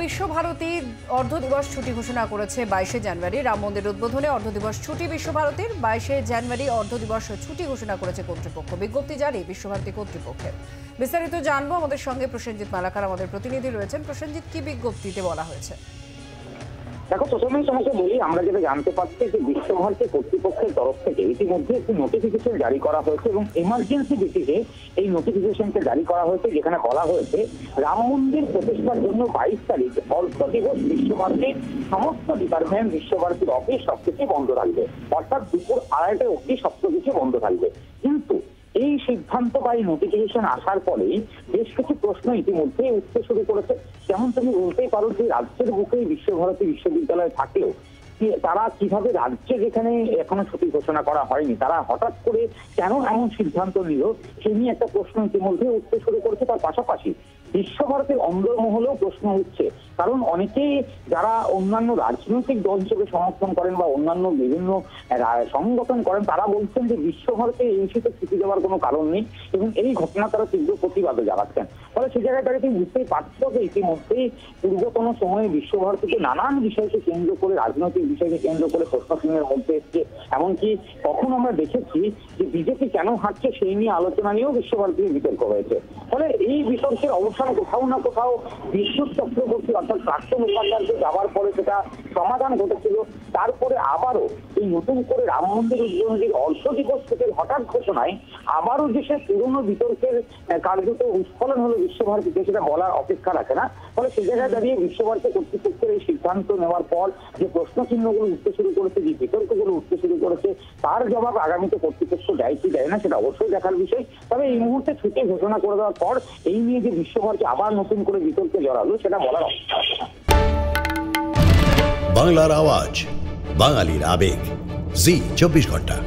বিশ্বভারতী অর্ধ দিবস ছুটি ঘোষণা করেছে 22শে জানুয়ারি। রাম মন্দির উদ্বোধনে অর্ধ দিবস ছুটি বিশ্বভারতীর। 22শে জানুয়ারি অর্ধ দিবস ছুটি ঘোষণা করেছে কর্তৃপক্ষ। বিজ্ঞপ্তি জারি বিশ্বভারতী কর্তৃপক্ষের। বিস্তারিত জানবো, আমাদের সঙ্গে প্রসেনজিৎ মালাকার আমাদের প্রতিনিধি রয়েছেন। প্রসেনজিৎ, কি বিজ্ঞপ্তিতে বলা হয়েছে? দেখো, প্রথমেই তোমাকে বলি, আমরা যেটা জানতে পারছি যে বিশ্বভারতী কর্তৃপক্ষের তরফ থেকে ইতিমধ্যে একটি নোটিফিকেশন জারি করা হয়েছে এবং এমার্জেন্সি ভিত্তিতে এই নোটিফিকেশনকে জারি করা হয়েছে, যেখানে বলা হয়েছে রাম মন্দির প্রতিষ্ঠার জন্য 22 তারিখ অর্ধ দিবস বিশ্বভারতীর সমস্ত ডিপার্টমেন্ট, বিশ্বভারতীর অফিস সবকিছু বন্ধ থাকবে, অর্থাৎ দুপুর 2:30 অবধি সবকিছু বন্ধ থাকবে। কিন্তু এই সিদ্ধান্ত বা এই নোটিফিকেশন আসার পরেই বেশ কিছু প্রশ্ন ইতিমধ্যে উঠতে শুরু করেছে। যেমন তুমি বলতেই পারো যে রাজ্যের বুকেই বিশ্বভারতী বিশ্ববিদ্যালয় থাকলেও তারা কিভাবে রাজ্যে, যেখানে এখনো ছুটি ঘোষণা করা হয়নি, তারা হঠাৎ করে কেন এমন সিদ্ধান্ত নিল, সে নিয়ে একটা প্রশ্ন ইতিমধ্যে উঠতে শুরু করেছে। তার পাশাপাশি বিশ্বভারতীর অন্দরমহলেও প্রশ্ন হচ্ছে, কারণ অনেকেই যারা অন্যান্য রাজনৈতিক দল হিসেবে সমর্থন করেন বা অন্যান্য বিভিন্ন সংগঠন করেন, তারা বলছেন যে বিশ্বভারতী এই ইস্যুতে ছুটি দেওয়ার কোনো কারণ নেই এবং এই ঘটনা তারা তীব্র প্রতিবাদও জানাচ্ছেন। ফলে সে জায়গায় দাঁড়িয়ে তুমি বুঝতেই পারছো যে ইতিমধ্যেই পূর্বতন সময়ে বিশ্বভারতীতে নানান বিষয়কে কেন্দ্র করে, রাজনৈতিক বিষয়কে কেন্দ্র করে প্রশ্ন চিহ্নের মধ্যে এসছে। এমনকি কখন আমরা দেখেছি যে বিজেপি কেন হারছে সেই নিয়ে আলোচনা নিয়েও বিশ্বভারতীর বিতর্ক হয়েছে। ফলে এই বিতর্কের অবসান কোথাও না কোথাও বিদ্যুৎ চক্রবর্তী অর্থাৎ প্রাক্তন উপাচার্য যাওয়ার পরে সেটা সমাধান ঘটেছিল। তারপরে আবারও এই নতুন করে রাম মন্দির উদ্বোধনের অর্ধ দিবস থেকে হঠাৎ ঘোষণায় আবারও যে সে পুরনো বিতর্কের কার্যত উৎফলন হলো বিশ্বভারতীতে, সেটা বলার অপেক্ষা রাখে না। ফলে সে জায়গায় দাঁড়িয়ে বিশ্বভারতী কর্তৃপক্ষের এই সিদ্ধান্ত নেওয়ার পর যে প্রশ্ন চিহ্নগুলো উঠতে শুরু করেছে, যে বিতর্কগুলো উঠতে শুরু করেছে, তার জবাব আগামীতে কর্তৃপক্ষ দেয় কি দেয় না সেটা অবশ্যই দেখার বিষয়। তবে এই মুহূর্তে ছুটি ঘোষণা করে দেওয়ার পর এই নিয়ে যে বিশ্বভারতী আবার নতুন করে বিতর্কে জড়ালো সেটা বলার অপেক্ষা রাখে না। বাংলার আওয়াজ, বাঙালির আবেগ, জি 24 ঘন্টা।